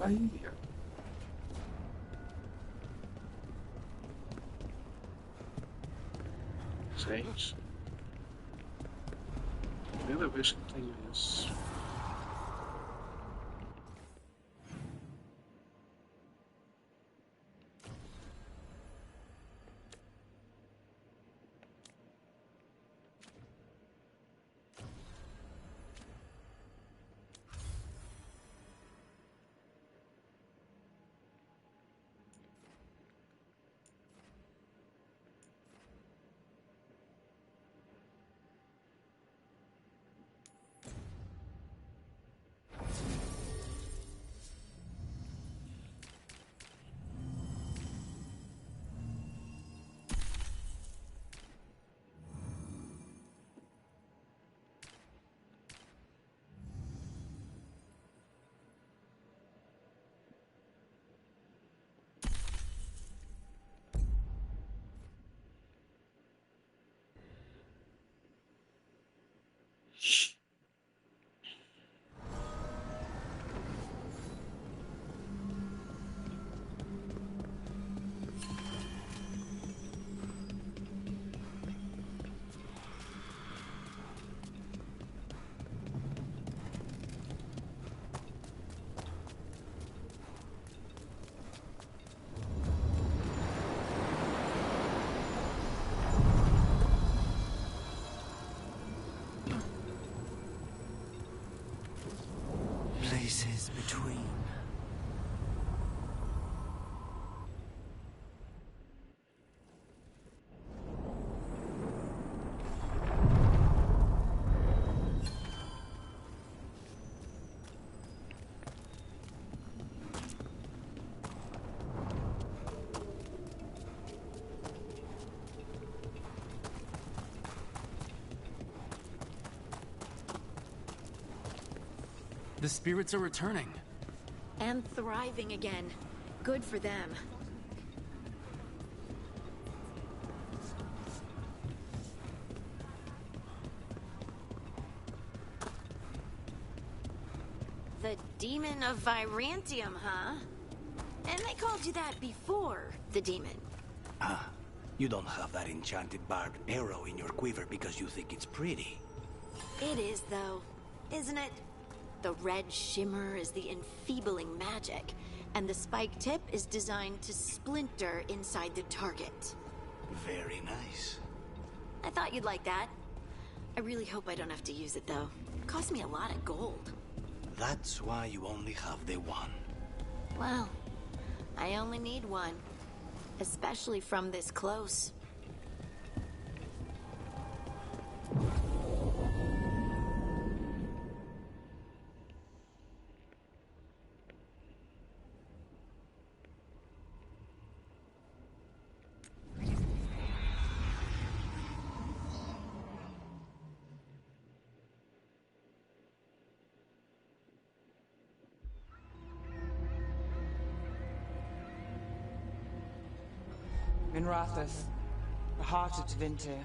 Peraí. Gente. Primeira vez que tenho isso. Places between. The spirits are returning. And thriving again. Good for them. The Demon of Virantium, huh? And they called you that before the demon. Ah, you don't have that enchanted barbed arrow in your quiver because you think it's pretty. It is, though, isn't it? The red shimmer is the enfeebling magic, and the spike tip is designed to splinter inside the target. Very nice. I thought you'd like that. I really hope I don't have to use it, though. It cost me a lot of gold. That's why you only have the one. Well, I only need one. Especially from this close. Minrathous, the heart of Tevinter.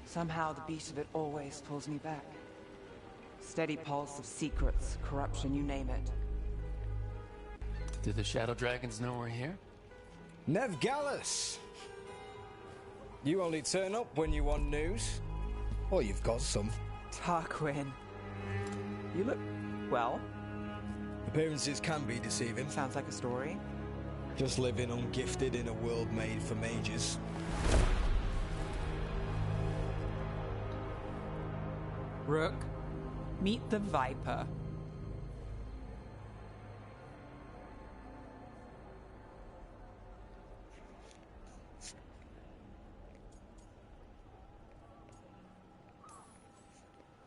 Somehow the beat of it always pulls me back. Steady pulse of secrets, corruption, you name it. Do the Shadow Dragons know we're here? Neve Gallus! You only turn up when you want news. Or you've got some. Tarquin. You look... well. Appearances can be deceiving. Sounds like a story. Just living ungifted in a world made for mages. Rook, meet the Viper.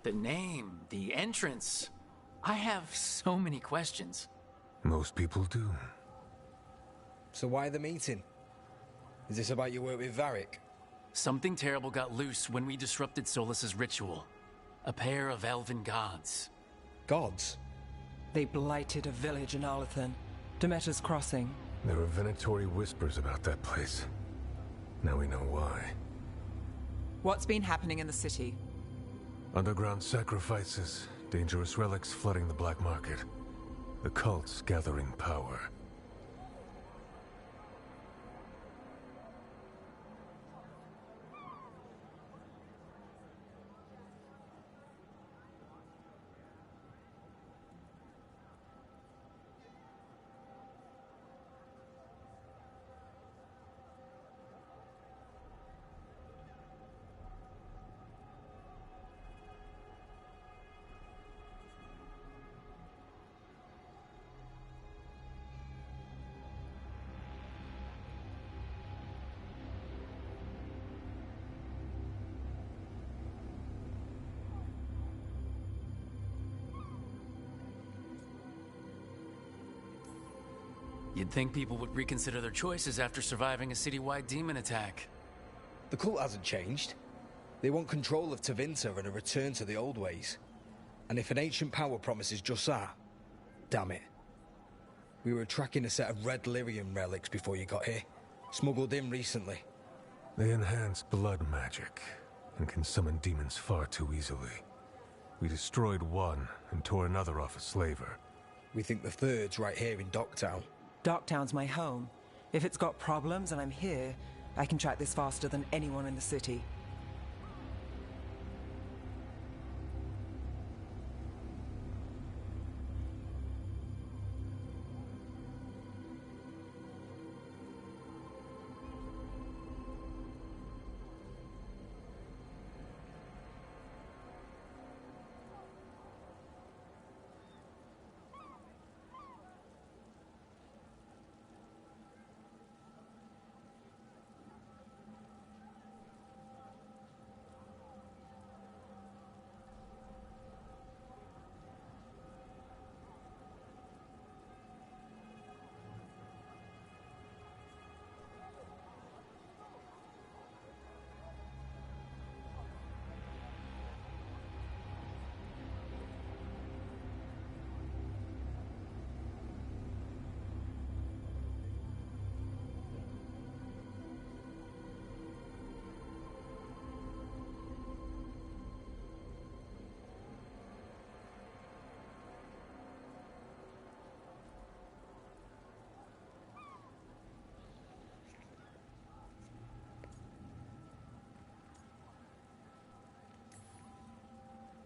The name, the entrance. I have so many questions. Most people do. So why the meeting? Is this about your work with Varric? Something terrible got loose when we disrupted Solus's ritual. A pair of elven gods. Gods? They blighted a village in Arlathan. Demeter's Crossing. There were venatory whispers about that place. Now we know why. What's been happening in the city? Underground sacrifices, dangerous relics flooding the black market. The cult's gathering power. You'd think people would reconsider their choices after surviving a citywide demon attack. The cult hasn't changed. They want control of Tevinter and a return to the old ways. And if an ancient power promises just that, damn it. We were tracking a set of red lyrium relics before you got here. Smuggled in recently. They enhance blood magic and can summon demons far too easily. We destroyed one and tore another off a slaver. We think the third's right here in Docktown. Docktown's my home. If it's got problems and I'm here, I can track this faster than anyone in the city.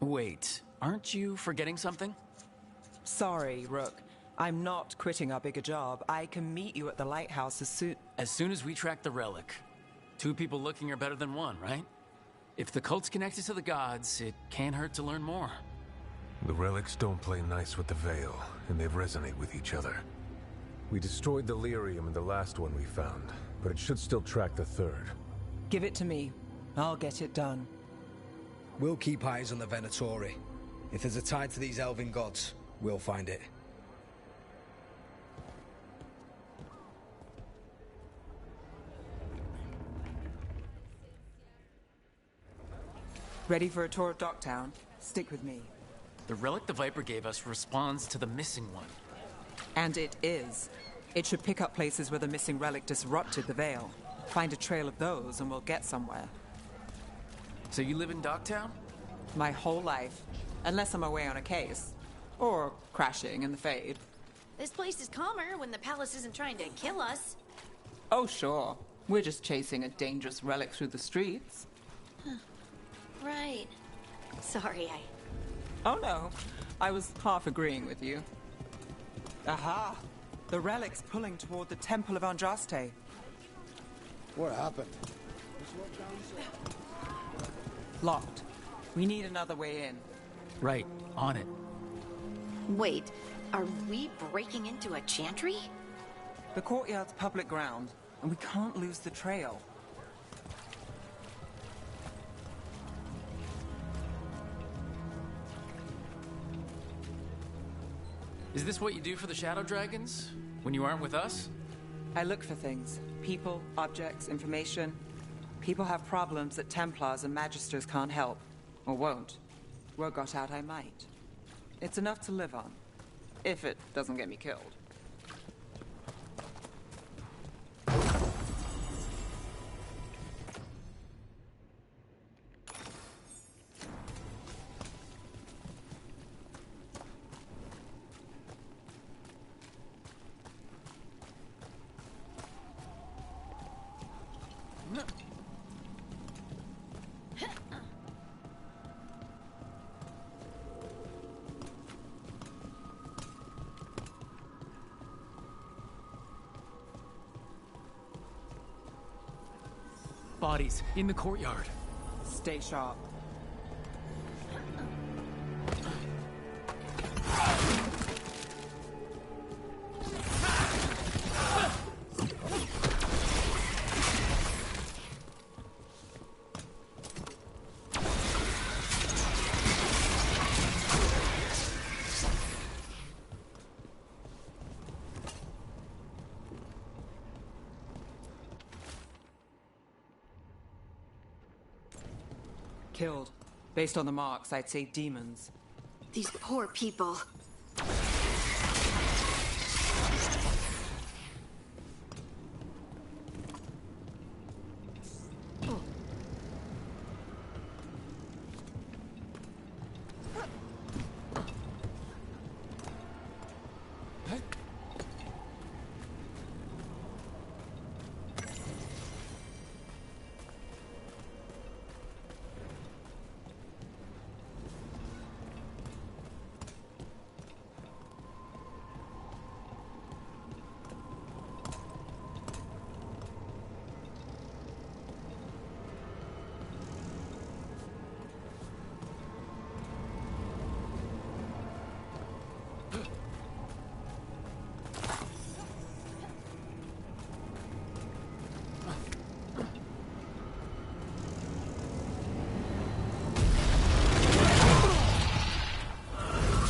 Wait, aren't you forgetting something? Sorry, Rook. I'm not quitting our bigger job. I can meet you at the lighthouse As soon as we track the relic. 2 people looking are better than 1, right? If the cult's connected to the gods, it can't hurt to learn more. The relics don't play nice with the Veil, and they resonate with each other. We destroyed the lyrium in the last one we found, but it should still track the third. Give it to me. I'll get it done. We'll keep eyes on the Venatori. If there's a tie to these elven gods, we'll find it. Ready for a tour of Docktown? Stick with me. The relic the Viper gave us responds to the missing one. And it is. It should pick up places where the missing relic disrupted the Veil. Find a trail of those and we'll get somewhere. So you live in Docktown? My whole life. Unless I'm away on a case. Or crashing in the Fade. This place is calmer when the palace isn't trying to kill us. Oh, sure. We're just chasing a dangerous relic through the streets. Right. Sorry, Oh no, I was half agreeing with you. Aha! The relic's pulling toward the Temple of Andraste. What happened? Locked. We need another way in. Right, on it. Wait, are we breaking into a chantry? The courtyard's public ground, and we can't lose the trail. Is this what you do for the Shadow Dragons? When you aren't with us? I look for things. People, objects, information. People have problems that Templars and Magisters can't help. Or won't. Word got out I might. It's enough to live on. If it doesn't get me killed. Bodies in the courtyard. Stay sharp. Killed. Based on the marks, I'd say demons. These poor people.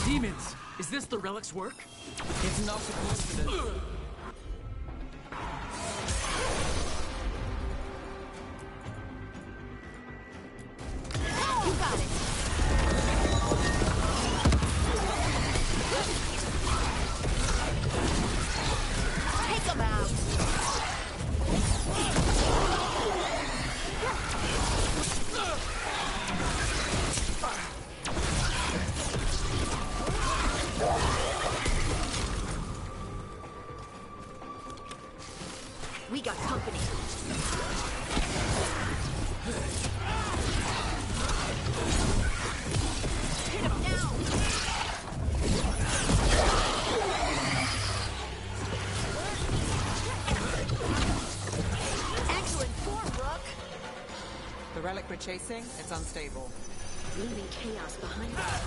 Demons! Is this the relic's work? It's not a coincidence. You got it. Take them out. We got company. Hit him now. Excellent form, Rook. The relic we're chasing, it's unstable. Leaving chaos behind us.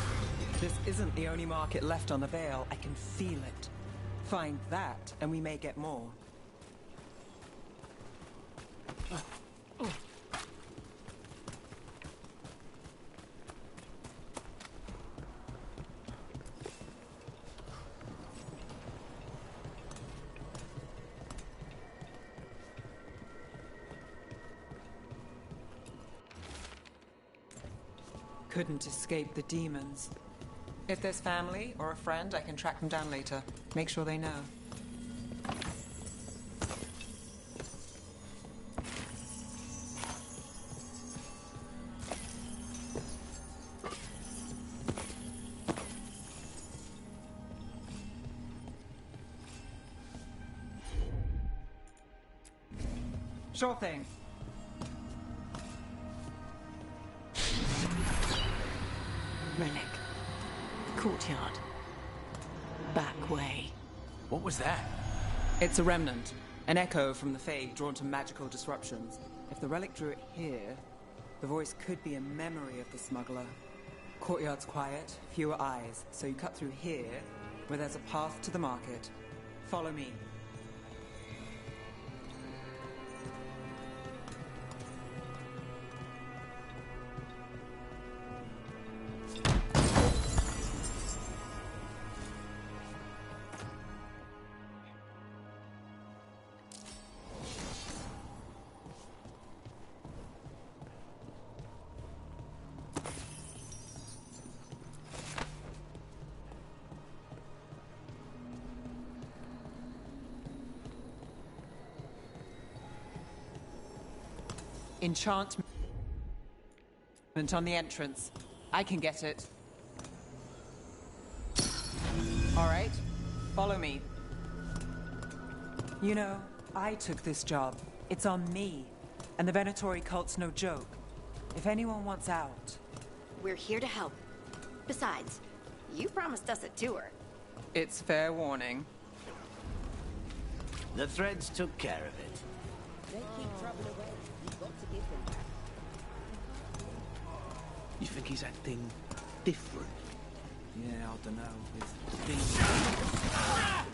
This isn't the only market left on the Veil. I can feel it. Find that, and we may get more. Couldn't escape the demons. If there's family or a friend, I can track them down later. Make sure they know. Sure thing. Relic. Courtyard. Back way. What was that? It's a remnant. An echo from the Fade drawn to magical disruptions. If the relic drew it here, the voice could be a memory of the smuggler. Courtyard's quiet, fewer eyes, so you cut through here, where there's a path to the market. Follow me. Enchantment on the entrance. I can get it. All right, follow me. You know, I took this job. It's on me. And the Venatori cult's no joke. If anyone wants out... We're here to help. Besides, you promised us a tour. It's fair warning. The threads took care of it. They keep trouble away. You've got to give them that. You think he's acting different? Yeah, I don't know. With things...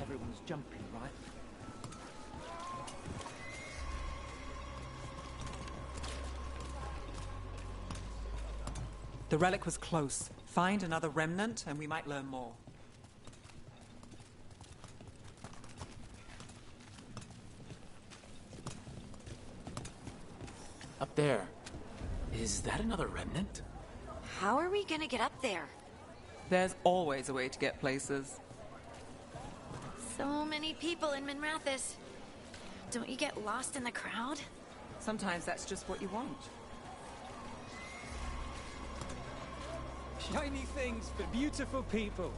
Everyone's jumping, right? The relic was close. Find another remnant and we might learn more. Up there. Is that another remnant? How are we gonna get up there? There's always a way to get places. So many people in Minrathis. Don't you get lost in the crowd? Sometimes that's just what you want. Shiny things for beautiful people.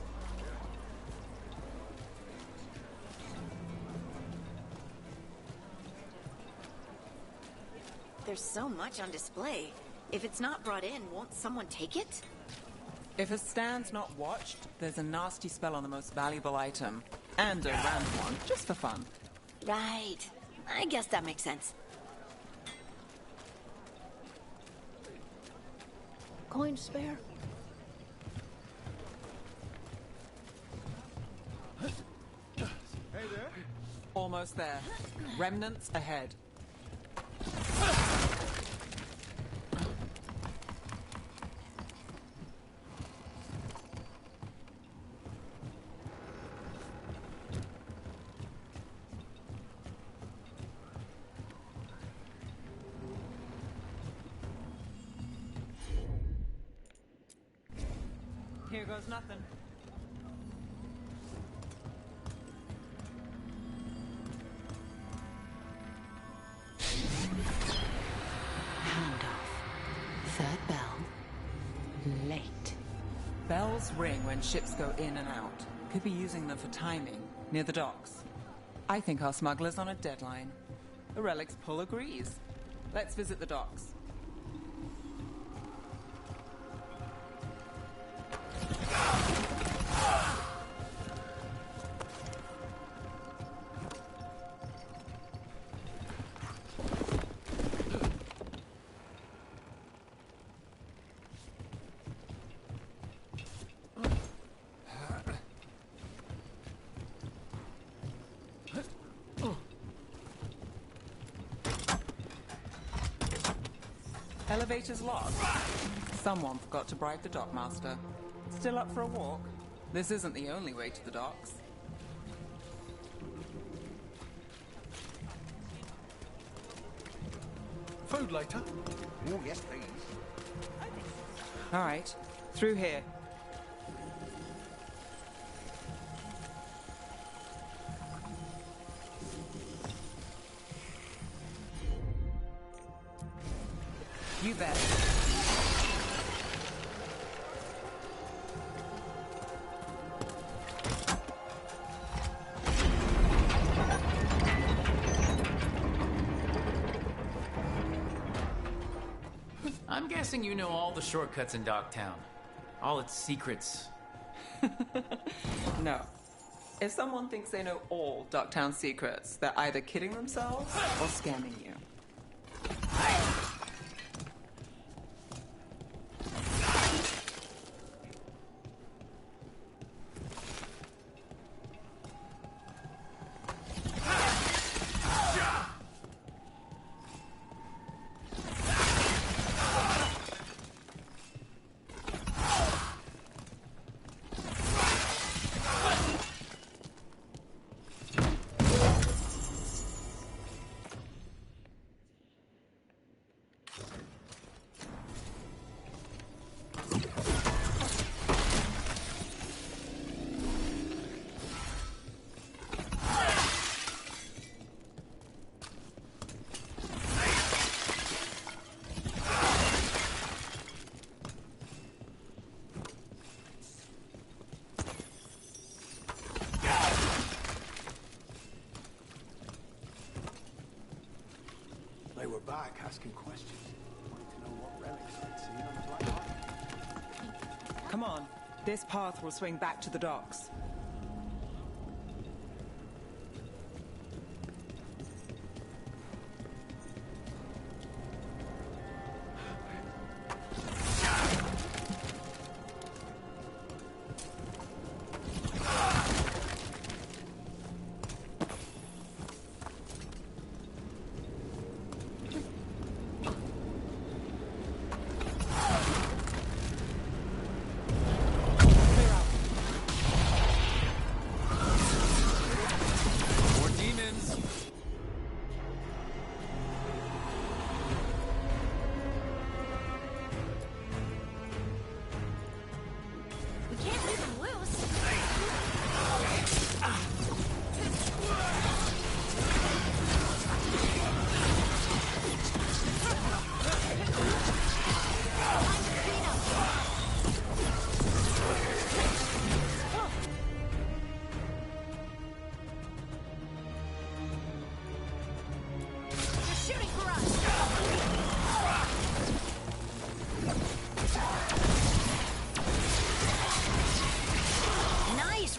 There's so much on display. If it's not brought in, won't someone take it? If a stand's not watched, there's a nasty spell on the most valuable item. And a random one, just for fun. Right. I guess that makes sense. Coin spare? Hey there. Almost there. Remnants ahead. Here goes nothing. Handoff. Third bell. Late. Bells ring when ships go in and out. Could be using them for timing, near the docks. I think our smuggler's on a deadline. The relic's pull agrees. Let's visit the docks. Elevator's locked. Someone forgot to bribe the dockmaster. Still up for a walk? This isn't the only way to the docks. Food later? Oh, yes, please. All right, through here. You bet. I'm guessing you know all the shortcuts in Dogtown. All its secrets. No. If someone thinks they know all Dogtown secrets, they're either kidding themselves or scamming you. back asking questions. Wanting to know what relics I'd seen on the black market. Come on. This path will swing back to the docks.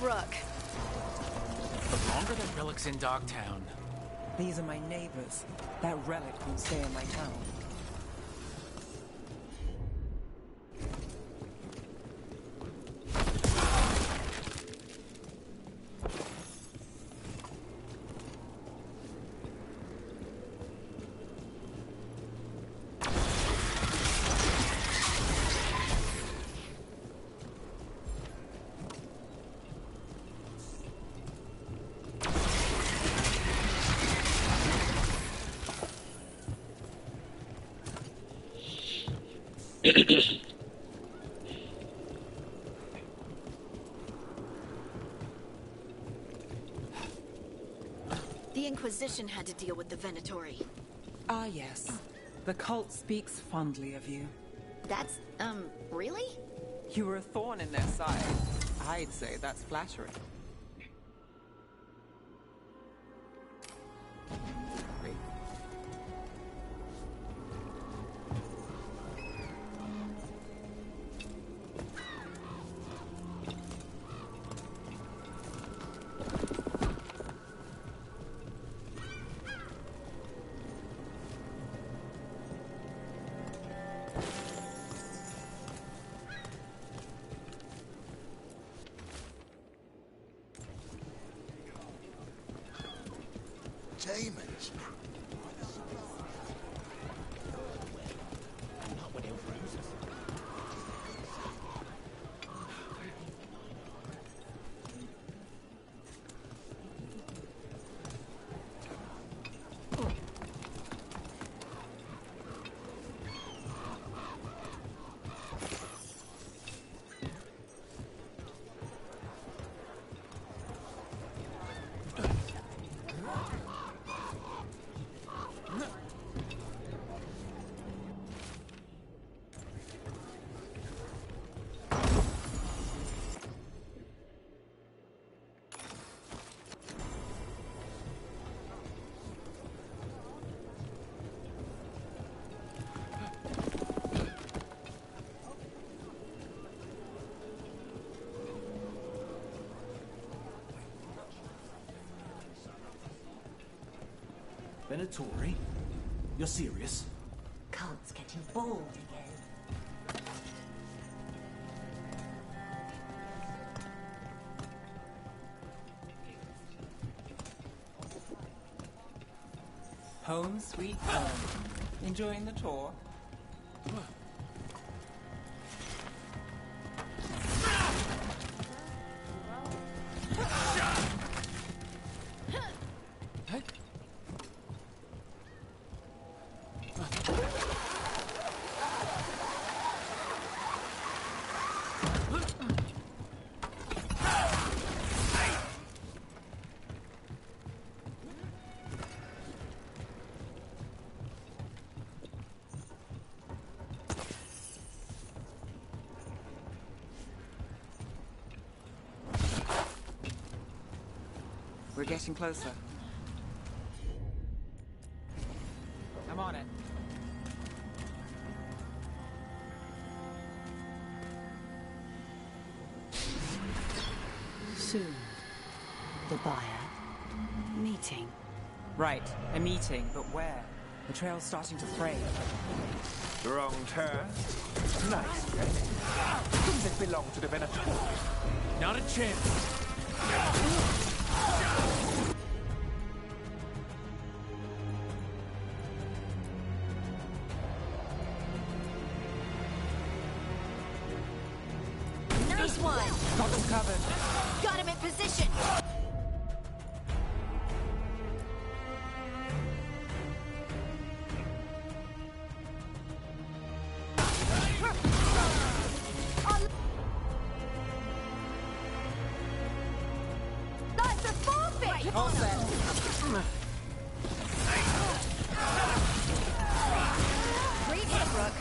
Rook. The longer that relic's in Dogtown. These are my neighbors. That relic will stay in my town. The Inquisition had to deal with the Venatori. Ah, yes. The cult speaks fondly of you. That's, really? You were a thorn in their side. I'd say that's flattering. Demons. Venatori? You're serious? Cult's getting bold again. Home sweet home. Enjoying the tour? We're getting closer. I'm on it. Soon. The buyer. Meeting. Right, a meeting, but where? The trail's starting to fray. Wrong turn. Nice. Does it belong to the Venator? Not a chance. Nice one! Got them covered. Got him in position! That's a forfeit! All set. Great hit, Rook.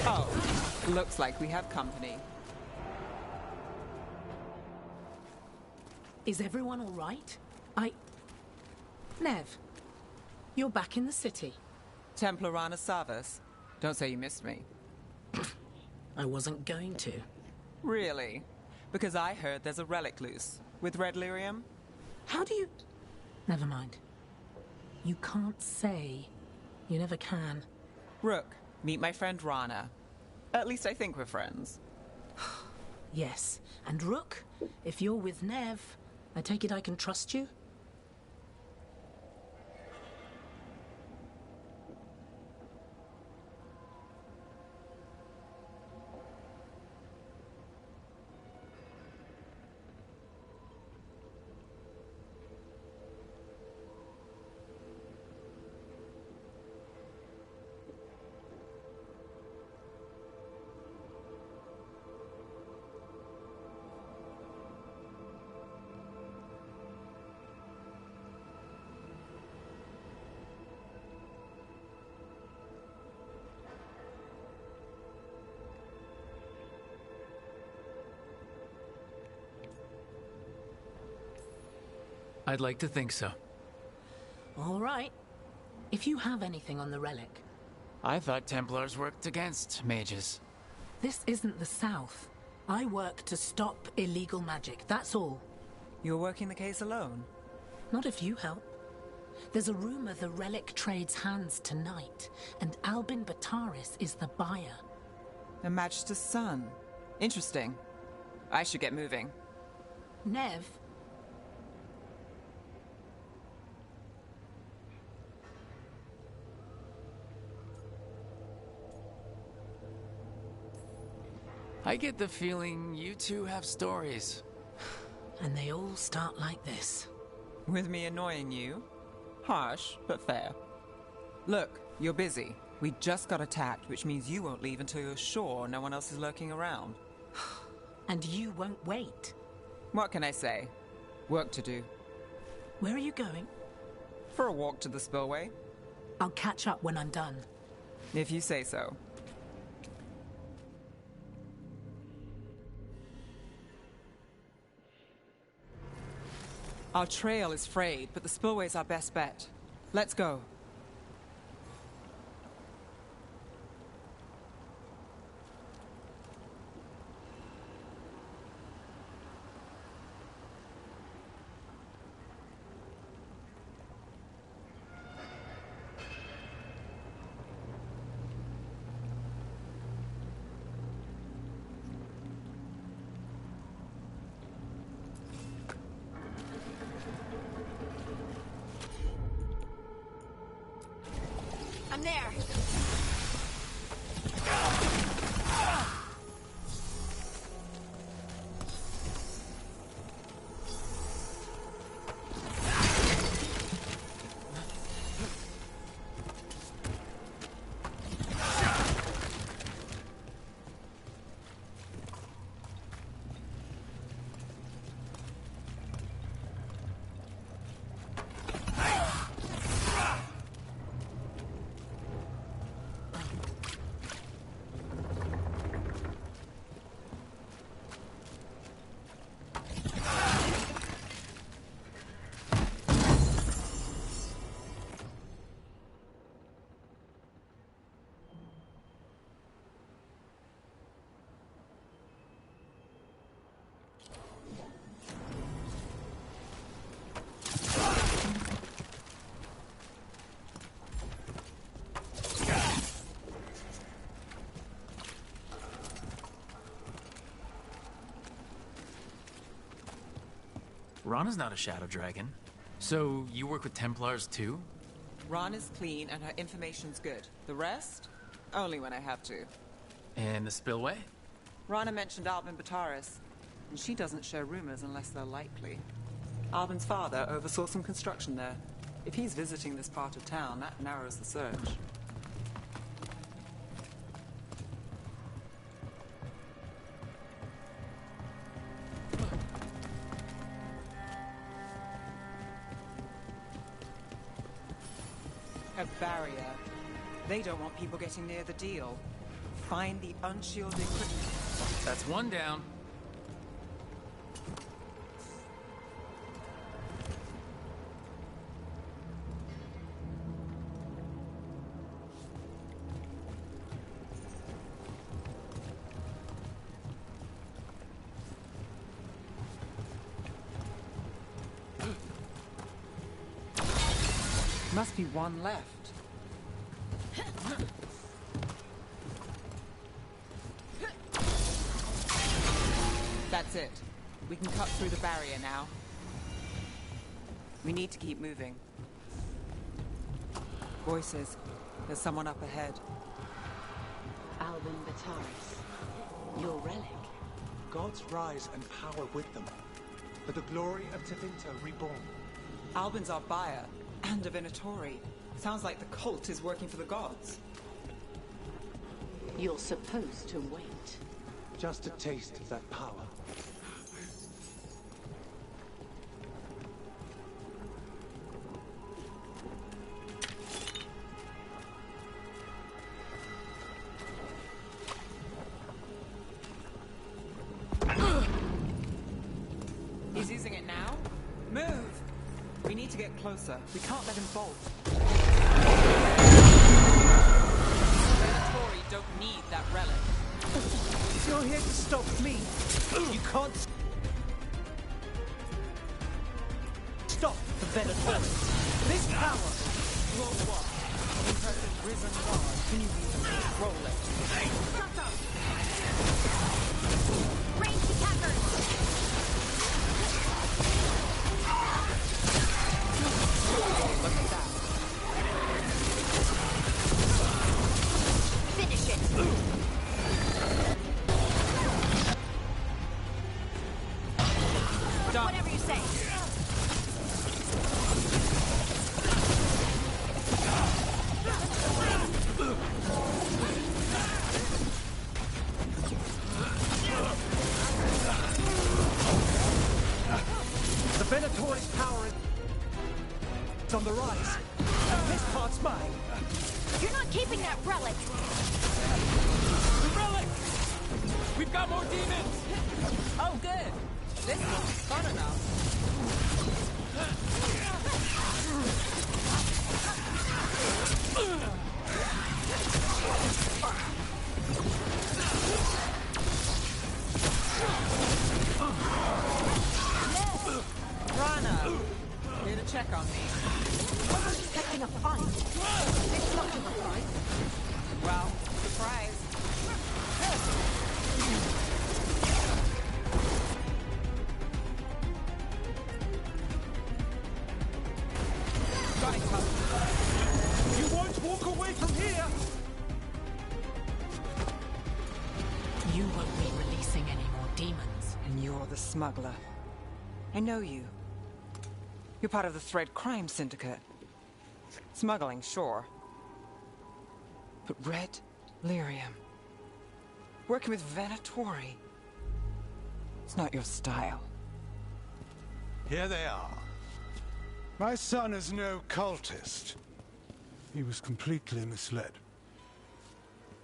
Oh, looks like we have company. Is everyone all right? Neve, you're back in the city. Templar Rana Savas. Don't say you missed me. I wasn't going to. Really? Because I heard there's a relic loose. With red lyrium? How do you... Never mind. You can't say. You never can. Rook, meet my friend Rana. At least I think we're friends. Yes. And Rook, if you're with Neve, I take it I can trust you? I'd like to think so. All right. If you have anything on the relic... I thought Templars worked against mages. This isn't the South. I work to stop illegal magic, that's all. You're working the case alone? Not if you help. There's a rumor the relic trades hands tonight, and Albin Bataris is the buyer. A Magister's son. Interesting. I should get moving. Neve... I get the feeling you two have stories. And they all start like this. With me annoying you? Harsh, but fair. Look, you're busy. We just got attacked, which means you won't leave until you're sure no one else is lurking around. And you won't wait. What can I say? Work to do. Where are you going? For a walk to the spillway. I'll catch up when I'm done. If you say so. Our trail is frayed, but the spillway's our best bet. Let's go. I'm there. Rana's not a shadow dragon. So, you work with Templars too? Rana's clean and her information's good. The rest? Only when I have to. And the spillway? Rana mentioned Albin Bataris, and she doesn't share rumors unless they're likely. Albin's father oversaw some construction there. If he's visiting this part of town, that narrows the search. A barrier. They don't want people getting near the deal. Find the unshielded equipment. That's one down. Must be one left. That's it. We can cut through the barrier now. We need to keep moving. Voices. There's someone up ahead. Albin Bataris. Your relic. Gods rise and power with them. For the glory of Tevinter reborn. Albin's our buyer. And a Venatori. Sounds like the cult is working for the gods. You're supposed to wait. Just a taste of that power. He's using it now? Move! We need to get closer. We can't let him bolt. Venatori don't need that relic. You're here to stop me. You can't stop the Venatori. This power. Roll what? Impressive risen guard. Can you even control it? Shut up! Ranged attackers! Look at that. Finish it! Done. Whatever you say. The Venatori's power is on the rise. And this part's mine. You're not keeping that relic! The relic! We've got more demons! Oh, good. This looks fun enough. Rana, here to check on me. Wasn't expecting a fight. It's not a fight. Well, surprise. Got it, Cado. You won't walk away from here. You won't be releasing any more demons. And you're the smuggler. I know you. You're part of the Thread Crime Syndicate. Smuggling, sure. But Red Lyrium. Working with Venatori. It's not your style. Here they are. My son is no cultist. He was completely misled.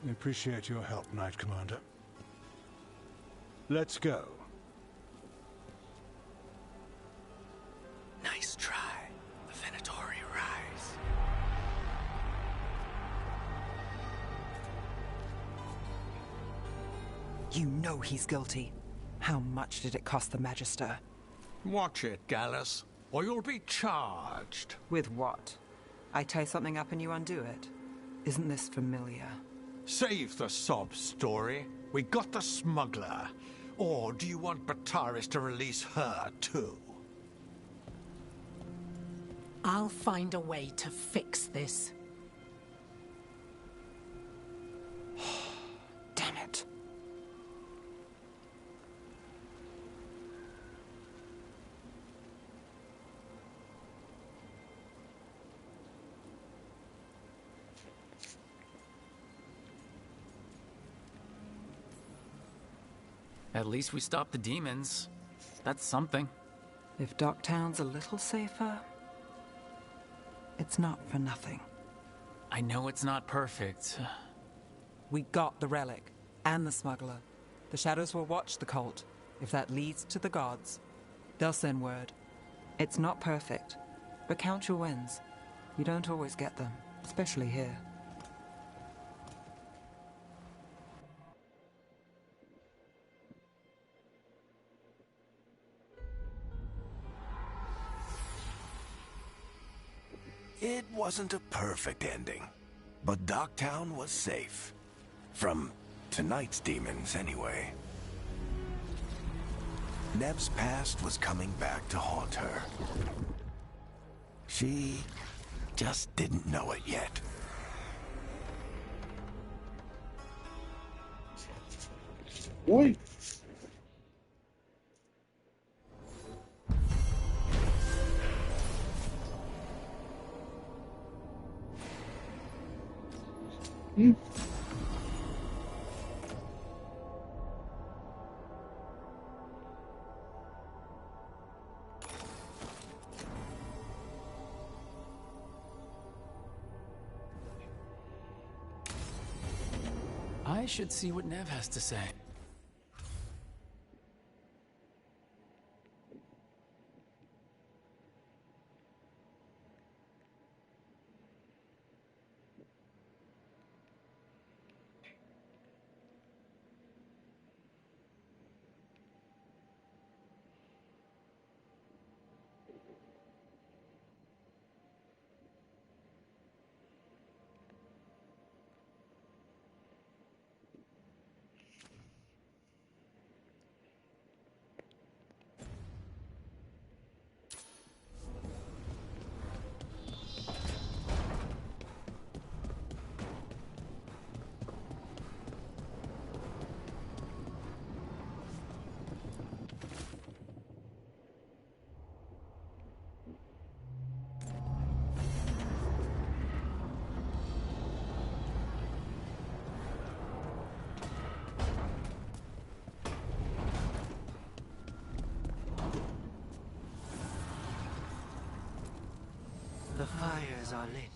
We appreciate your help, Knight Commander. Let's go. Nice try. The Venatori rise. You know he's guilty. How much did it cost the Magister? Watch it, Gallus, or you'll be charged. With what? I tie something up and you undo it. Isn't this familiar? Save the sob story. We got the smuggler. Or do you want Bataris to release her, too? I'll find a way to fix this. Damn it. At least we stopped the demons. That's something. If Docktown's a little safer, it's not for nothing. I know it's not perfect. We got the relic, and the smuggler. The shadows will watch the cult. If that leads to the gods, they'll send word. It's not perfect, but count your wins. You don't always get them, especially here. It wasn't a perfect ending, but Docktown was safe. From tonight's demons, anyway. Neve's past was coming back to haunt her. She just didn't know it yet. Oi! I should see what Neve has to say. The fires are lit.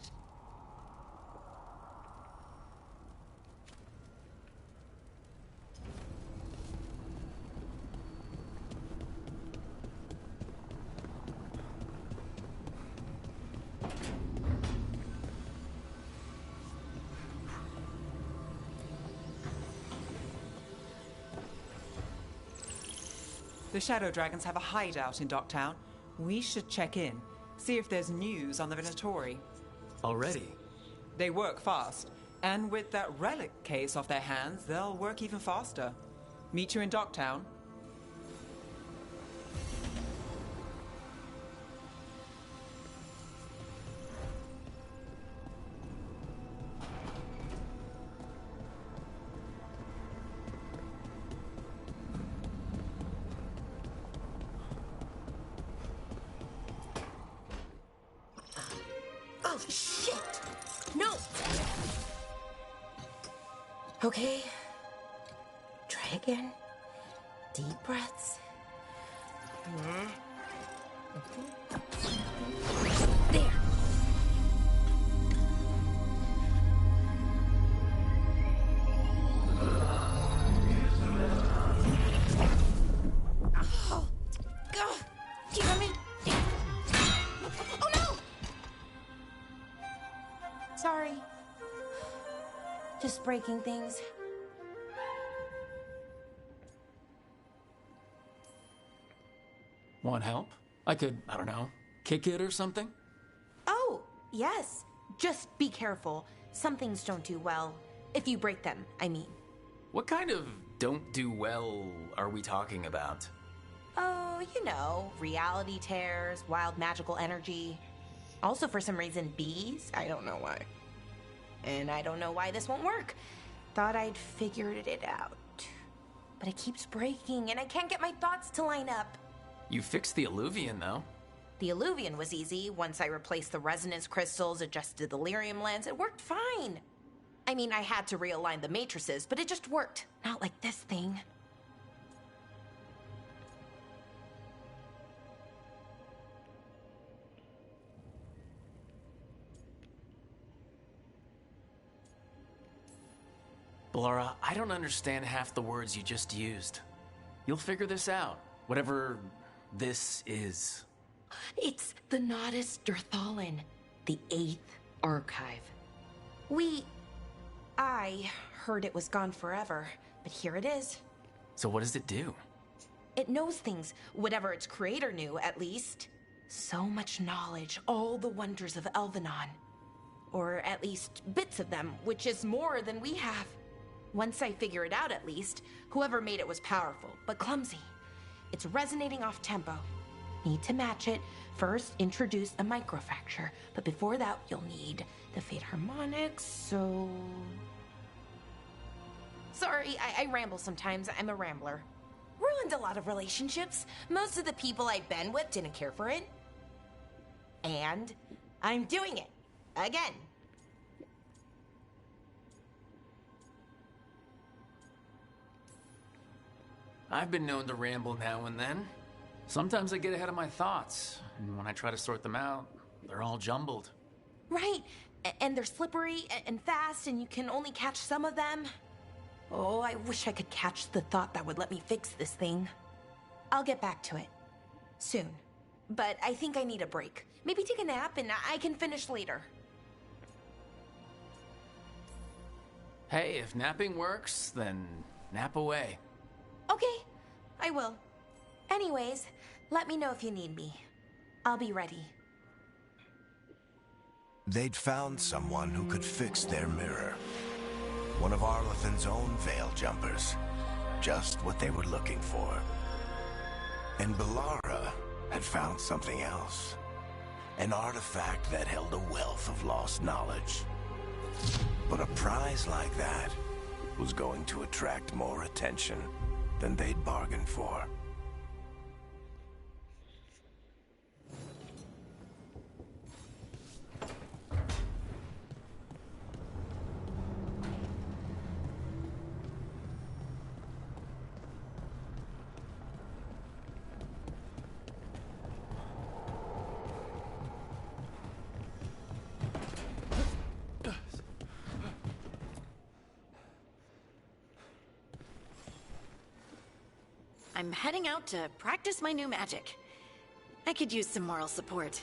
The Shadow Dragons have a hideout in Docktown. We should check in. See if there's news on the Venatori. Already? They work fast. And with that relic case off their hands, they'll work even faster. Meet you in Docktown. Oh, shit! No! Okay. Try again. Deep breaths. There. Oh, God. Damn it. Oh, no! Sorry. Just breaking things. Want help? I could, I don't know, kick it or something? Oh, yes. Just be careful. Some things don't do well. If you break them, I mean. What kind of don't do well are we talking about? Oh, you know, reality tears, wild magical energy. Also, for some reason, bees? I don't know why. And I don't know why this won't work. Thought I'd figured it out. But it keeps breaking, and I can't get my thoughts to line up. You fixed the Alluvian, though. The Alluvian was easy. Once I replaced the resonance crystals, adjusted the lyrium lens, it worked fine. I mean, I had to realign the matrices, but it just worked. Not like this thing. Ballora, I don't understand half the words you just used. You'll figure this out, whatever this is. It's the Nodus Durthalin, the 8th archive. I heard it was gone forever, but here it is. So what does it do? It knows things, whatever its creator knew, at least. So much knowledge, all the wonders of Elvenon. Or at least bits of them, which is more than we have. Once I figure it out, at least, whoever made it was powerful, but clumsy. It's resonating off tempo. Need to match it. First, introduce a microfracture, but before that, you'll need the Fate Harmonics, so... Sorry, I ramble sometimes. I'm a rambler. Ruined a lot of relationships. Most of the people I've been with didn't care for it. And I'm doing it. Again. I've been known to ramble now and then. Sometimes I get ahead of my thoughts, and when I try to sort them out, they're all jumbled. Right, and they're slippery and fast, and you can only catch some of them. Oh, I wish I could catch the thought that would let me fix this thing. I'll get back to it. Soon. But I think I need a break. Maybe take a nap, and I can finish later. Hey, if napping works, then nap away. Okay, I will. Anyways, let me know if you need me. I'll be ready. They'd found someone who could fix their mirror. One of Arlathan's own veil jumpers. Just what they were looking for. And Ballora had found something else. An artifact that held a wealth of lost knowledge. But a prize like that was going to attract more attention than they'd bargained for. I'm heading out to practice my new magic. I could use some moral support.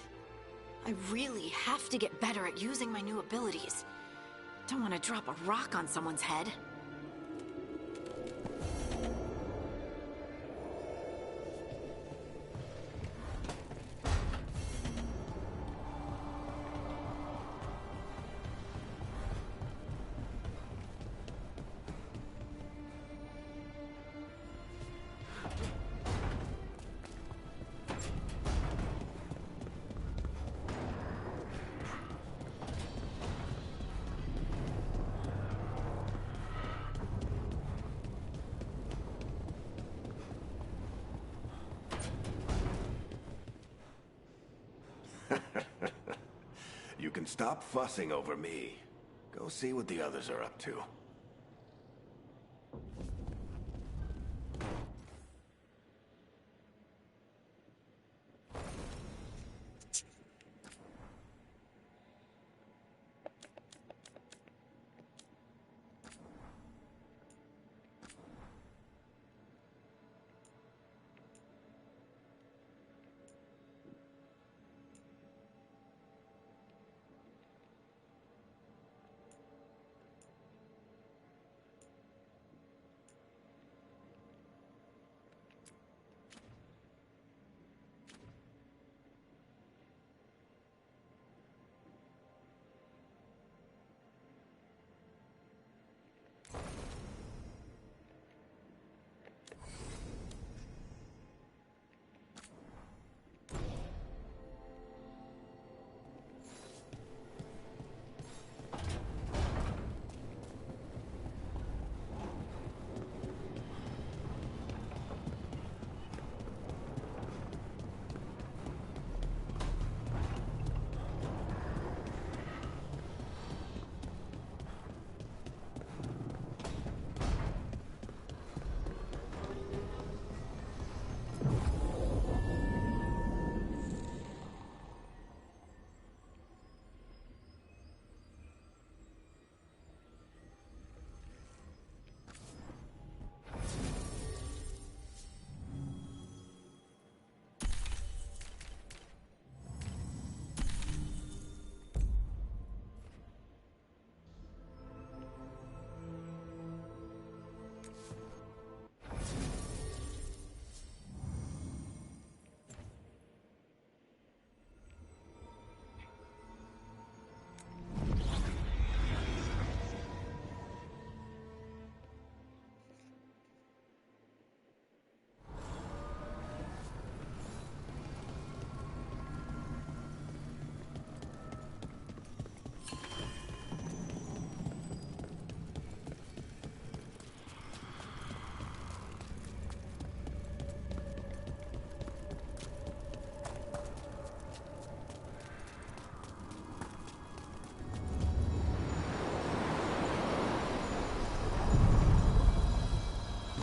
I really have to get better at using my new abilities. Don't want to drop a rock on someone's head. You can stop fussing over me. Go see what the others are up to.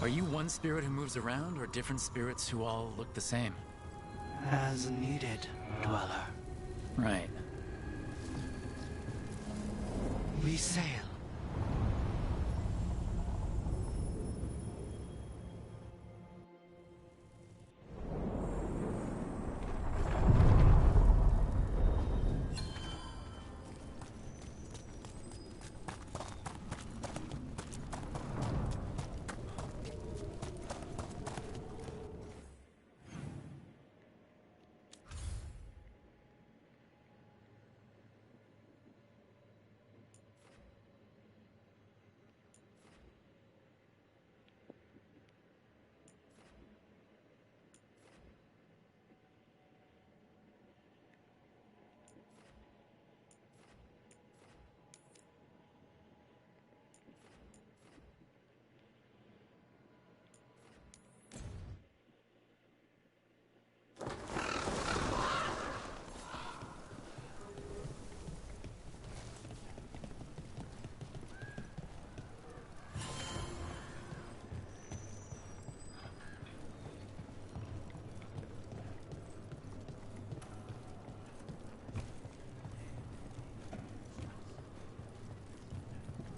you one spirit who moves around, or different spirits who all look the same? As needed, Dweller. Right. We sail.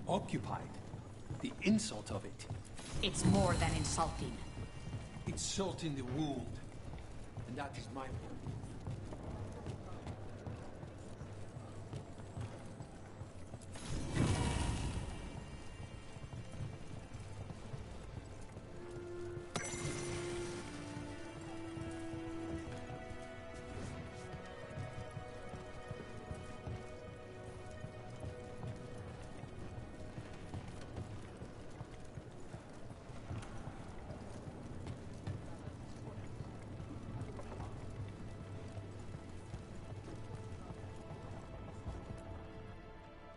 Occupied. The insult of it. It's more than insulting. It's salt in the wound. And that is my point.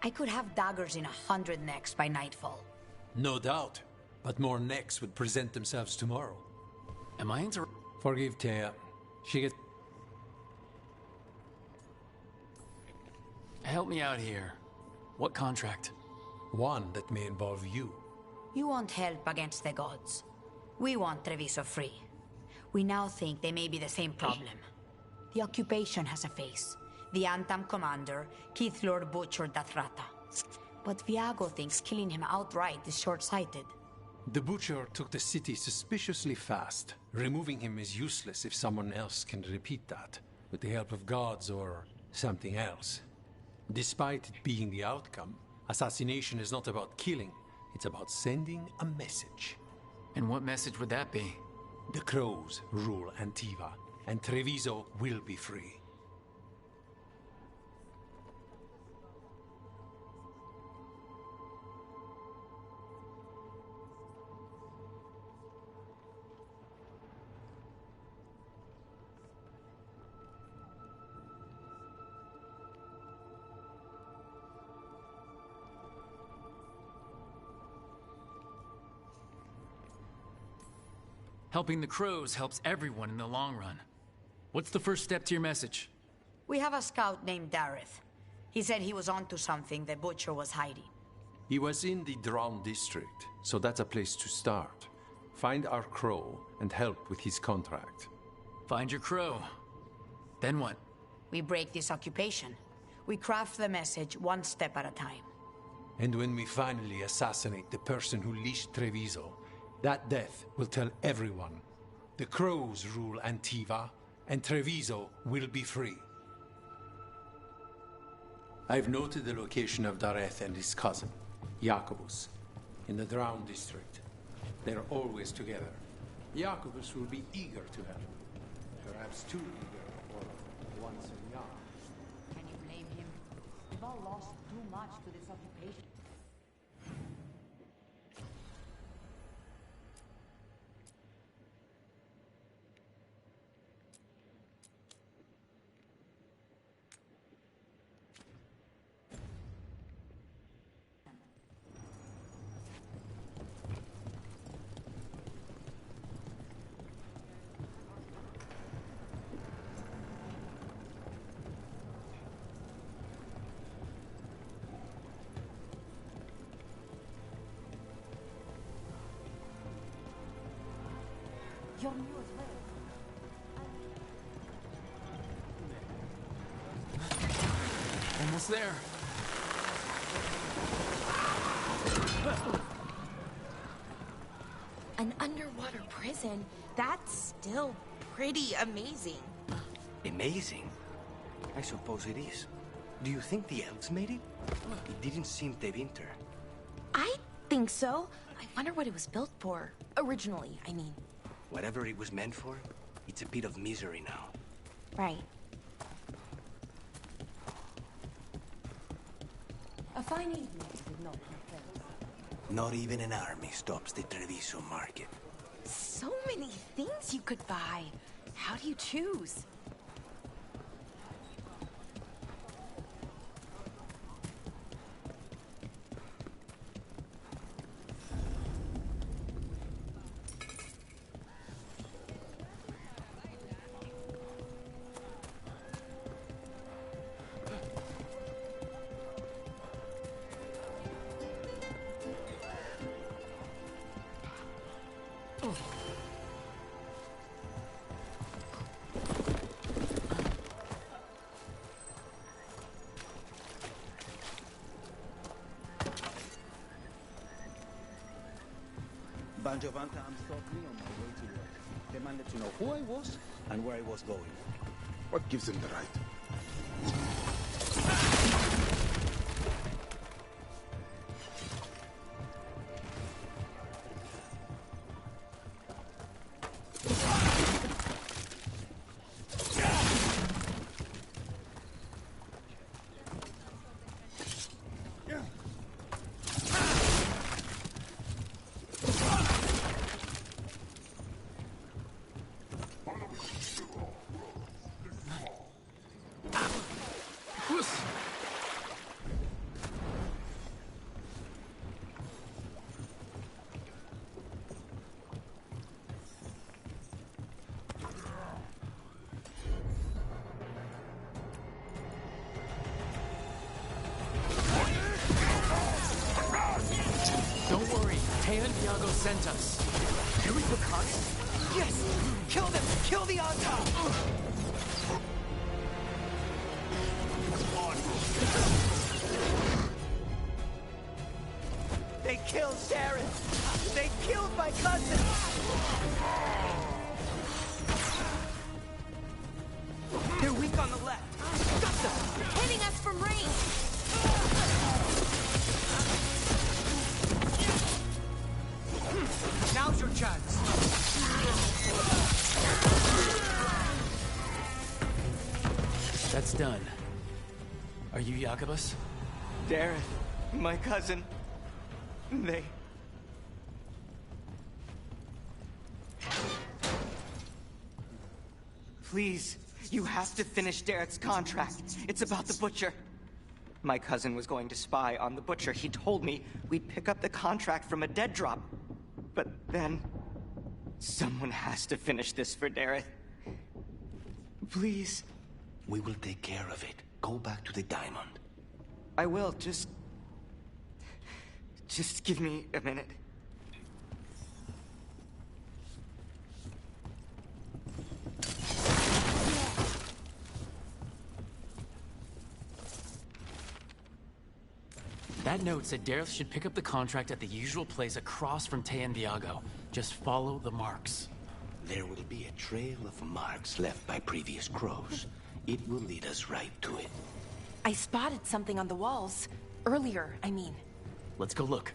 I could have daggers in 100 necks by nightfall. No doubt. But more necks would present themselves tomorrow. Am I Forgive Thea. She gets... Help me out here. What contract? One that may involve you. You want help against the gods. We want Treviso free. We now think they may be the same problem. The occupation has a face. The Antam commander, Keith Lord butchered Dathrata. But Viago thinks killing him outright is short-sighted. The Butcher took the city suspiciously fast. Removing him is useless if someone else can repeat that, with the help of gods or something else. Despite it being the outcome, assassination is not about killing, it's about sending a message. And what message would that be? The Crows rule Antiva, and Treviso will be free. Helping the Crows helps everyone in the long run. What's the first step to your message? We have a scout named Dareth. He said he was onto something the Butcher was hiding. He was in the Drown district, so that's a place to start. Find our Crow and help with his contract. Find your Crow. Then what? We break this occupation. We craft the message one step at a time. And when we finally assassinate the person who leashed Treviso, that death will tell everyone. The Crows rule Antiva, and Treviso will be free. I've noted the location of Dareth and his cousin, Jacobus, in the Drown district. They're always together. Jacobus will be eager to help. Perhaps too eager for once a young. Can you blame him? We've all lost too much to this occupation. You're new as well. Almost there. An underwater prison? That's still pretty amazing. Amazing? I suppose it is. Do you think the elves made it? It didn't seem Tevinter. I think so. I wonder what it was built for. Originally, I mean. Whatever it was meant for, it's a pit of misery now. Right. A fine evening, did not compare. Not even an army stops the Treviso market. So many things you could buy. How do you choose? Banjovanta, I'm stopping on my way to work. The man let you know who I was and where I was going. What gives him the right? Santiago sent us. Can we put Cais? Yes! Kill them! Kill the Antam! They killed Darren! They killed my cousin! They're weak on the left. Got them! Hitting us from range! Now's your chance. That's done. Are you Jacobus? Darren, my cousin. They... Please, you have to finish Derek's contract. It's about the Butcher. My cousin was going to spy on the Butcher. He told me we'd pick up the contract from a dead drop. But then... someone has to finish this for Derek. Please. We will take care of it. Go back to the diamond. I will, just give me a minute. That note said Dareth should pick up the contract at the usual place across from Teanviago. Just follow the marks. There will be a trail of marks left by previous crows. It will lead us right to it. I spotted something on the walls. Earlier, I mean. Let's go look.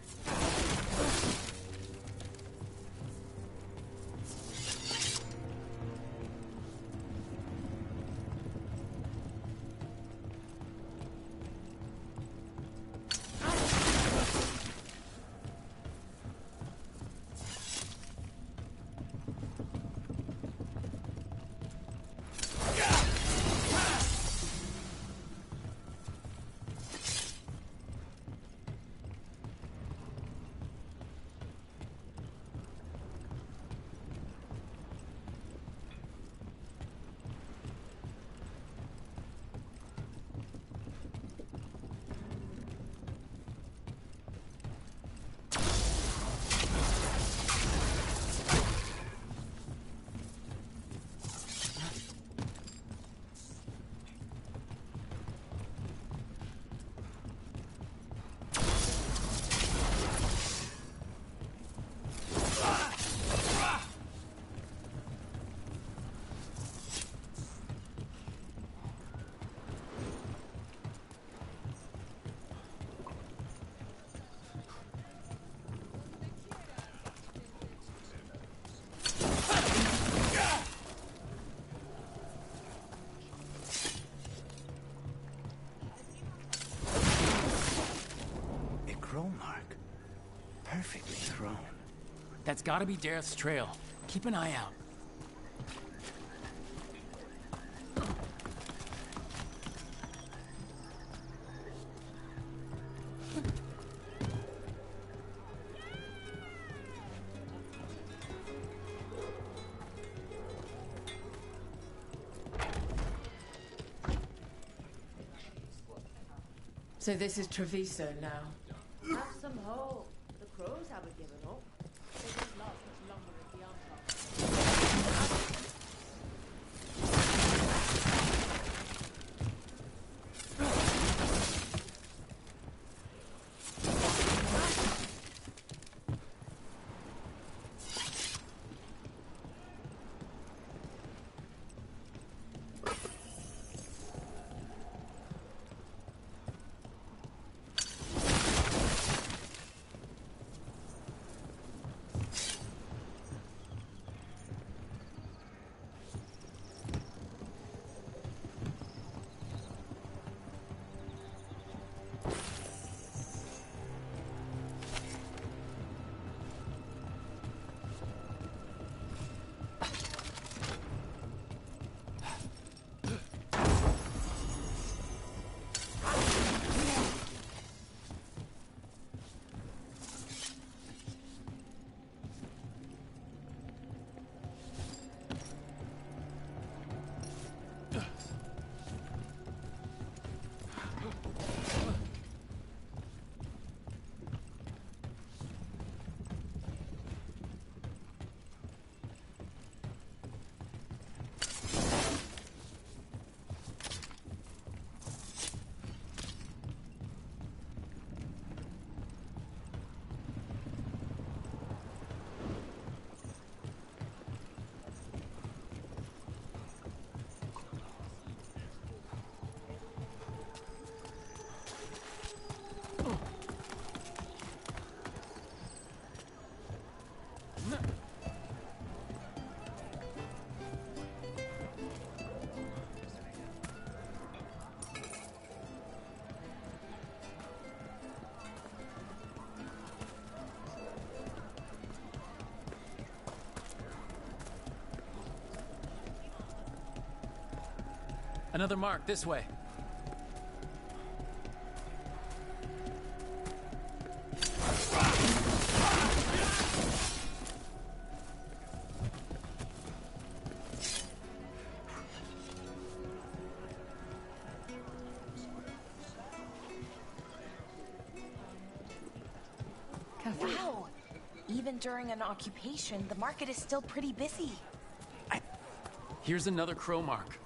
Perfectly thrown. That's gotta be Dareth's trail. Keep an eye out. So this is Treviso now. Have some hope. The crows haven't given up. They won't last much longer at the Anton. Another mark this way. Wow! Even during an occupation, the market is still pretty busy. Here's another crow mark.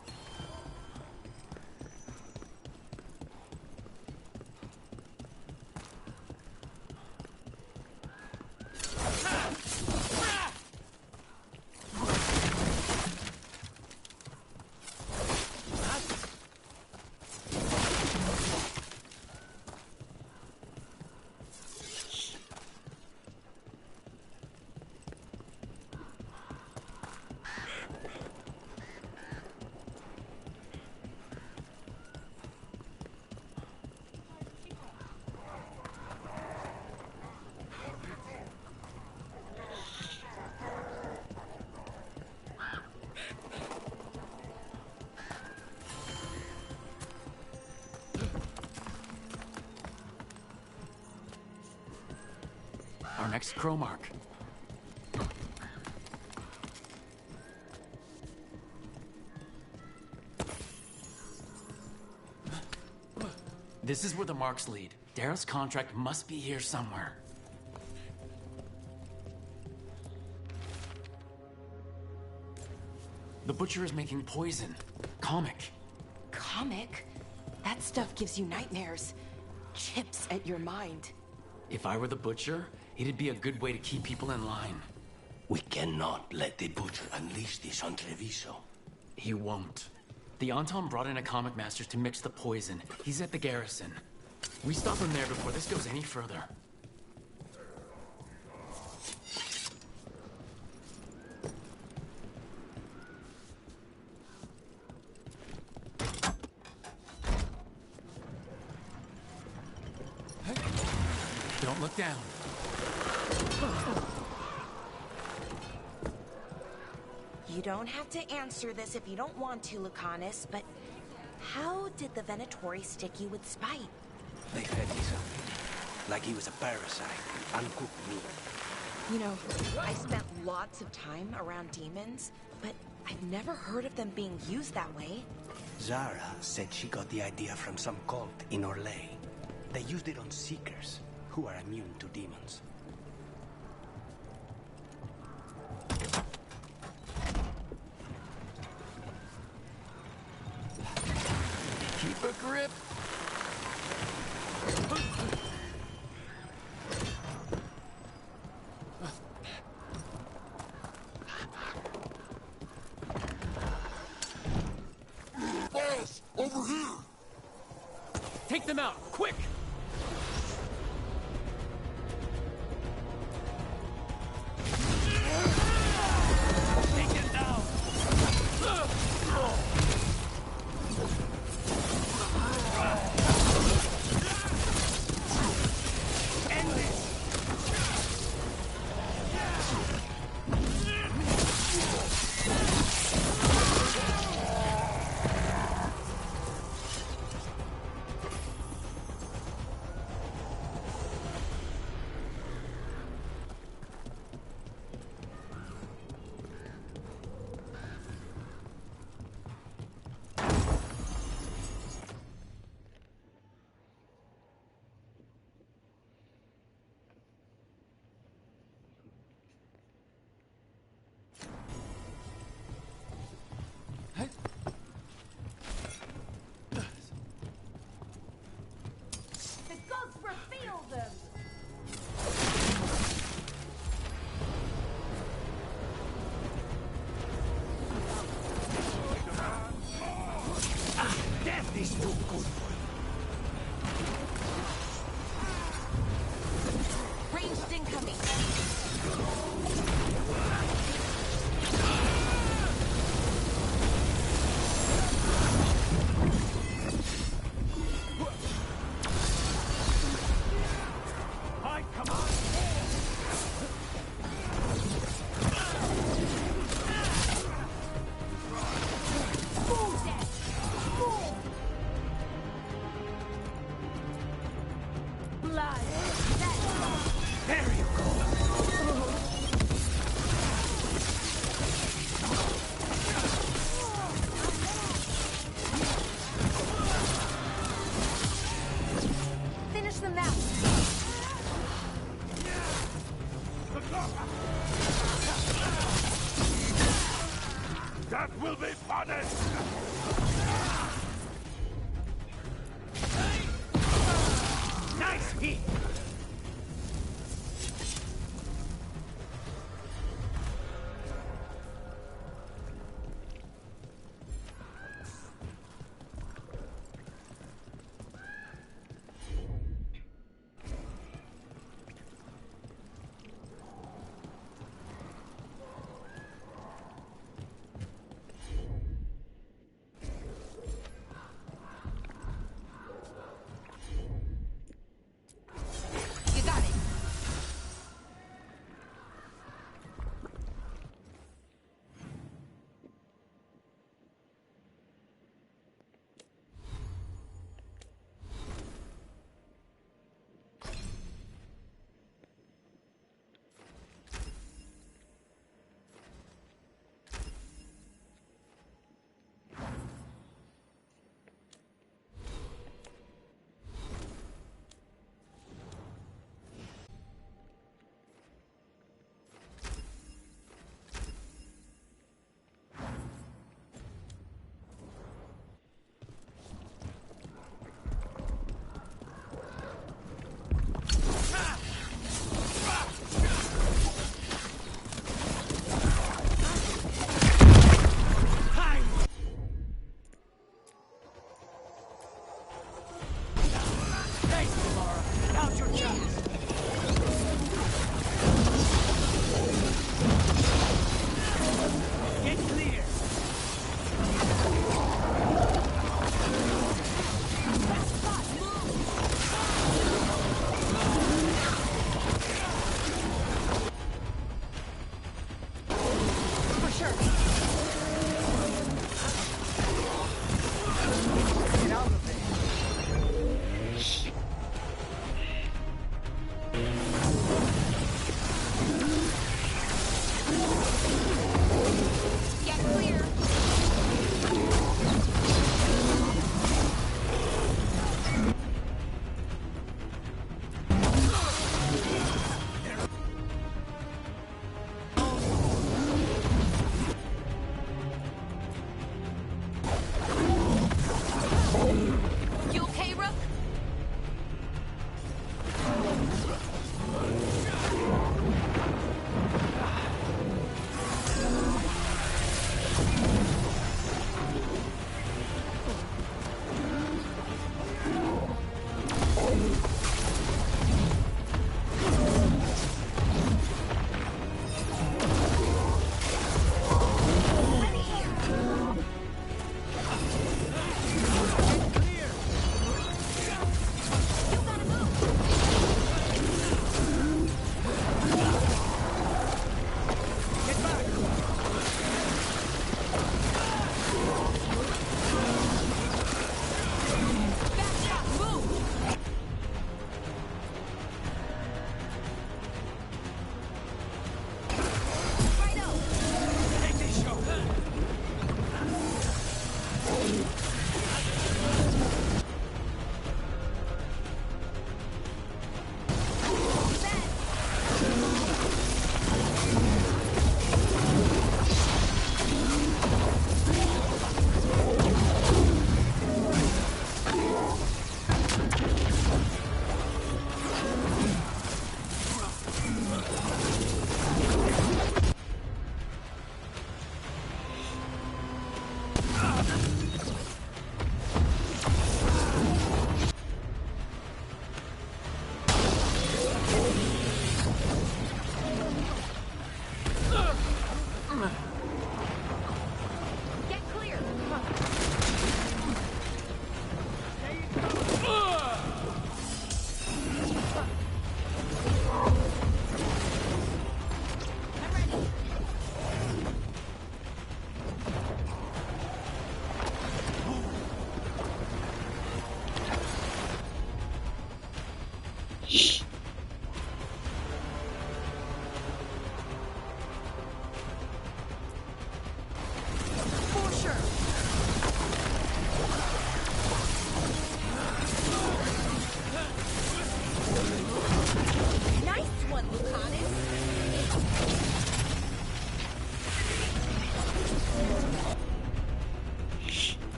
Our next crow mark. This is where the marks lead. Dareth's contract must be here somewhere. The butcher is making poison. Comic. Comic? That stuff gives you nightmares. Chips at your mind. If I were the butcher, it'd be a good way to keep people in line. We cannot let the butcher unleash this on Treviso. He won't. The Anton brought in a comic master to mix the poison. He's at the garrison. We stop him there before this goes any further. Don't look down. You don't have to answer this if you don't want to, Lucanus, but how did the Venatori stick you with spite? They fed me something. Like he was a parasite. Uncooked meat. You know, I spent lots of time around demons, but I've never heard of them being used that way. Zara said she got the idea from some cult in Orlais. They used it on Seekers, who are immune to demons. Keep a grip. Boss, over here! Take them out, quick! Take him down! End this! The gods reveal them! Death is too good for you. Ranged incoming. I command. Blood! There you go. Finish them now. That will be punished! Nice hit.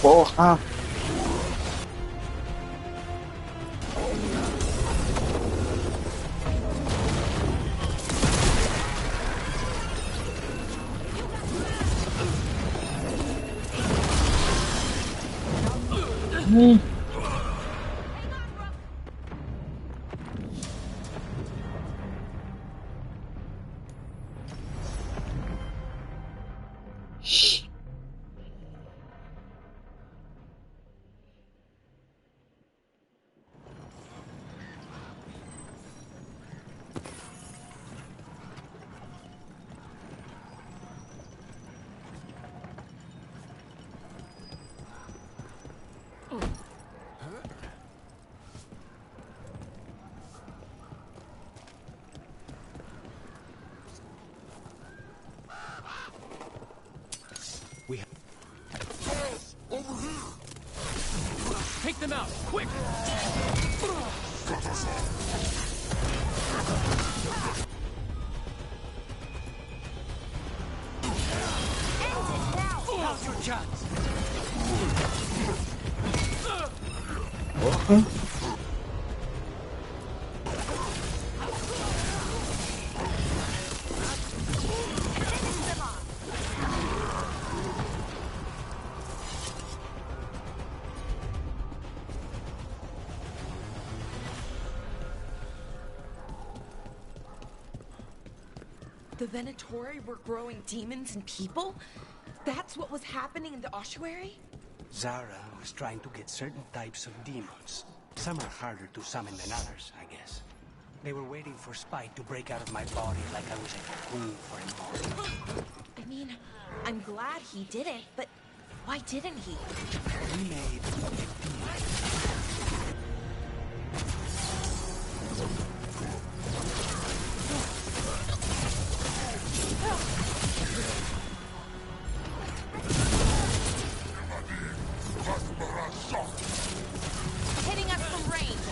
Porra! Take them out, quick! Now's your chance. Porra! The Venatori were growing demons and people? That's what was happening in the ossuary? Zara was trying to get certain types of demons. Some are harder to summon than others, I guess. They were waiting for Spite to break out of my body like I was a cocoon for a moment. I mean, I'm glad he didn't, but why didn't he? We made a deal. Hitting us from range.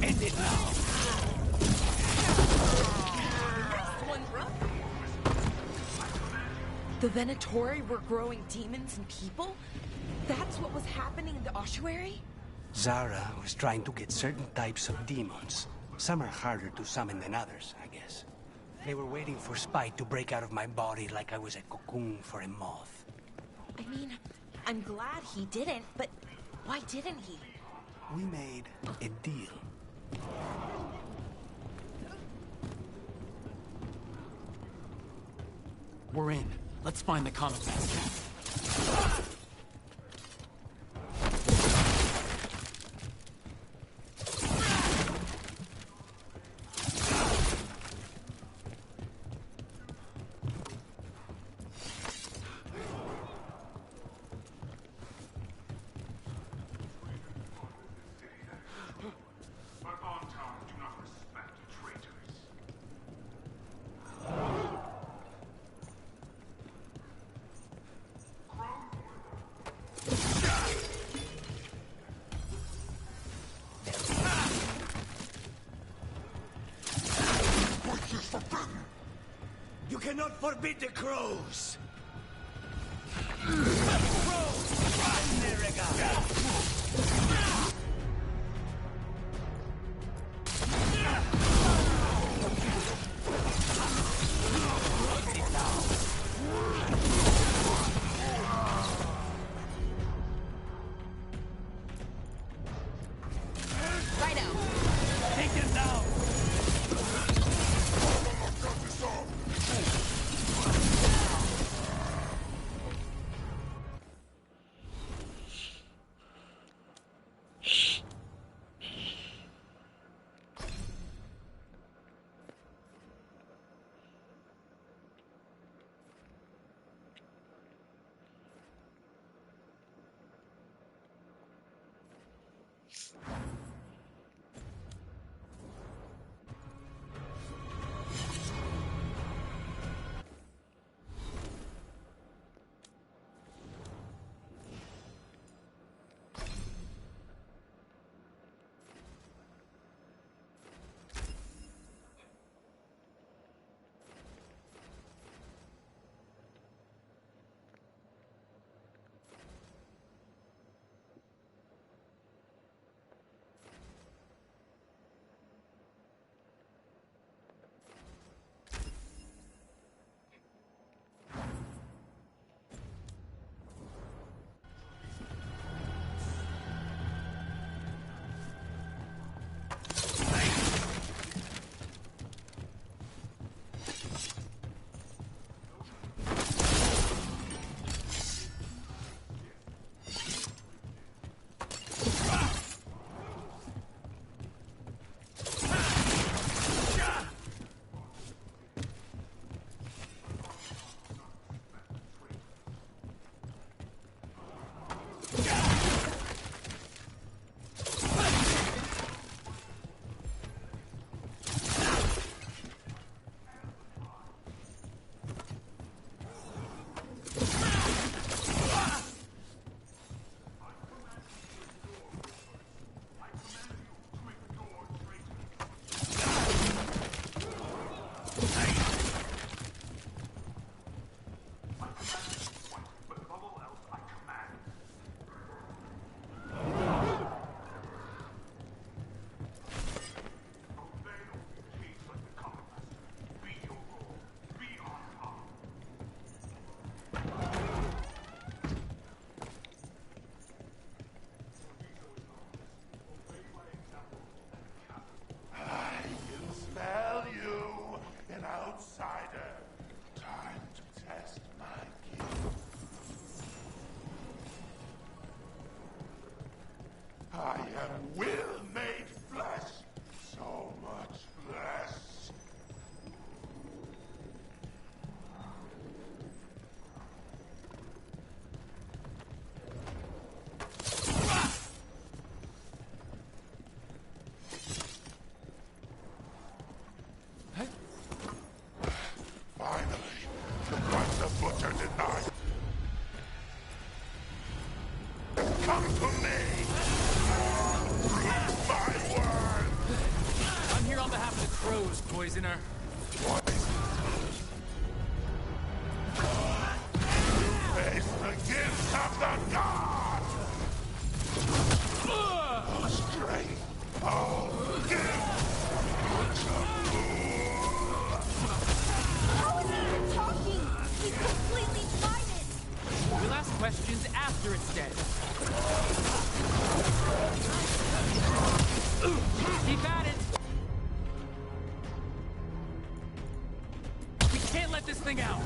End it now. The Venatori were growing demons and people? That's what was happening in the ossuary? Zara was trying to get certain types of demons. Some are harder to summon than others, I guess. They were waiting for Spite to break out of my body like I was a cocoon for a moth. I mean, I'm glad he didn't, but why didn't he? We made a deal. We're in. Let's find the comet master. You cannot forbid the crows! Poisoner. Face the gifts of the gods! Strength! Oh, gift! How is he even talking? He's completely blinded! We'll ask questions after it's dead. Keep at it! can't let this thing out!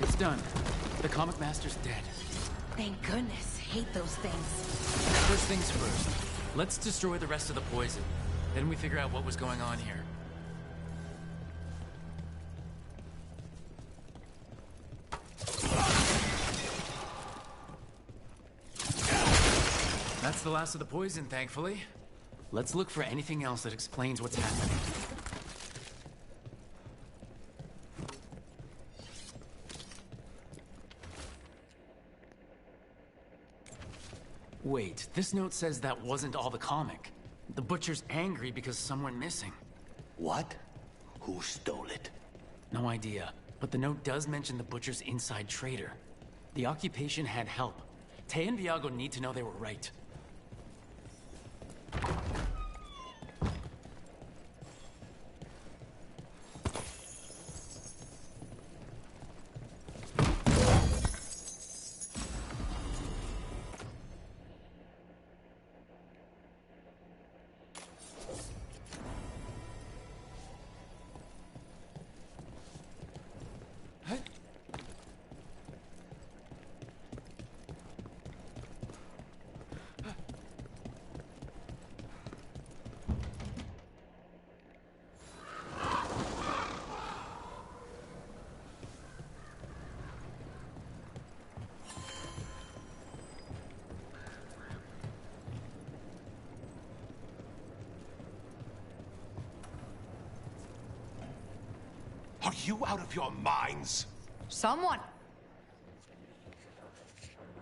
It's done. The Comic Master's dead. Thank goodness. Hate those things. First things first. Let's destroy the rest of the poison. Then we figure out what was going on here. That's the last of the poison, thankfully. Let's look for anything else that explains what's happening. Wait, this note says that wasn't all the comic. The Butcher's angry because some went missing. What? Who stole it? No idea, but the note does mention the Butcher's inside trader. The occupation had help. Tay and Viago need to know they were right. Are you out of your minds? Someone!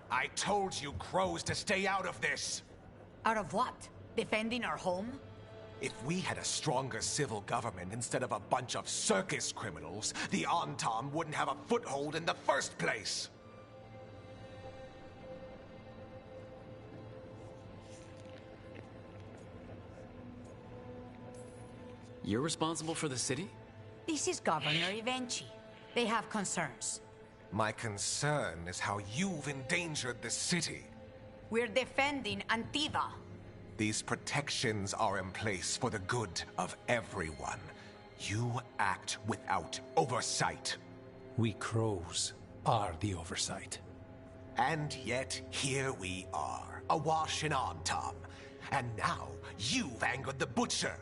I told you crows to stay out of this! Out of what? Defending our home? If we had a stronger civil government instead of a bunch of circus criminals, the Antam wouldn't have a foothold in the first place! You're responsible for the city? This is Governor Evenchi. They have concerns. My concern is how you've endangered the city. We're defending Antiva. These protections are in place for the good of everyone. You act without oversight. We crows are the oversight. And yet, here we are, awash in Antam. And now, you've angered the Butcher.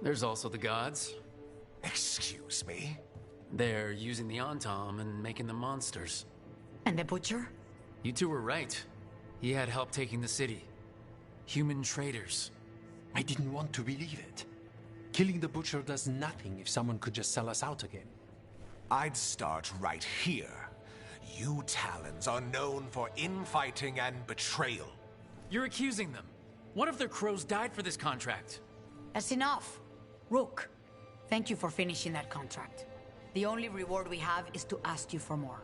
There's also the gods. Excuse me? They're using the Antam and making them monsters. And the Butcher? You two were right. He had help taking the city. Human traitors. I didn't want to believe it. Killing the Butcher does nothing if someone could just sell us out again. I'd start right here. You Talons are known for infighting and betrayal. You're accusing them. What if their crows died for this contract? That's enough. Rook, thank you for finishing that contract. The only reward we have is to ask you for more.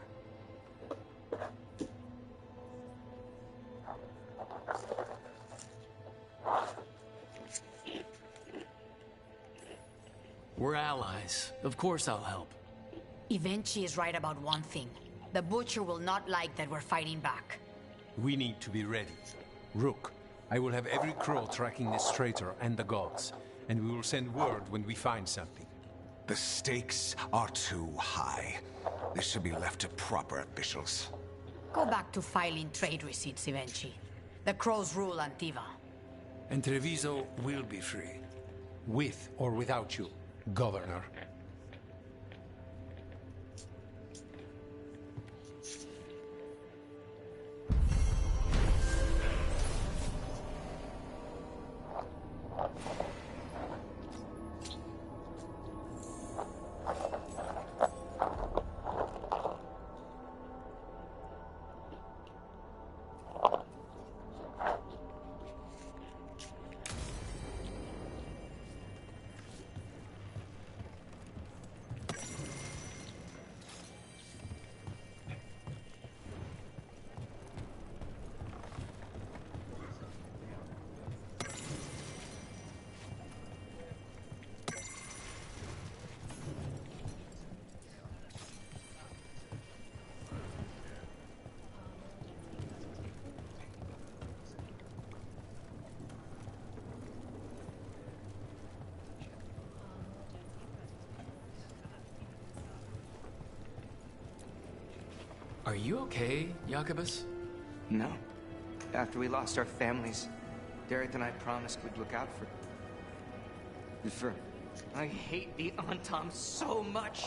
We're allies. Of course I'll help. Evenchi is right about one thing. The Butcher will not like that we're fighting back. We need to be ready. Rook, I will have every crow tracking this traitor and the gods, and we will send word when we find something. The stakes are too high. This should be left to proper officials. Go back to filing trade receipts, Evenchi. The crows rule Antiva. And Treviso will be free. With or without you, Governor. Are you okay, Jacobus? No. After we lost our families, Derek and I promised we'd look out for... I hate the Antam so much!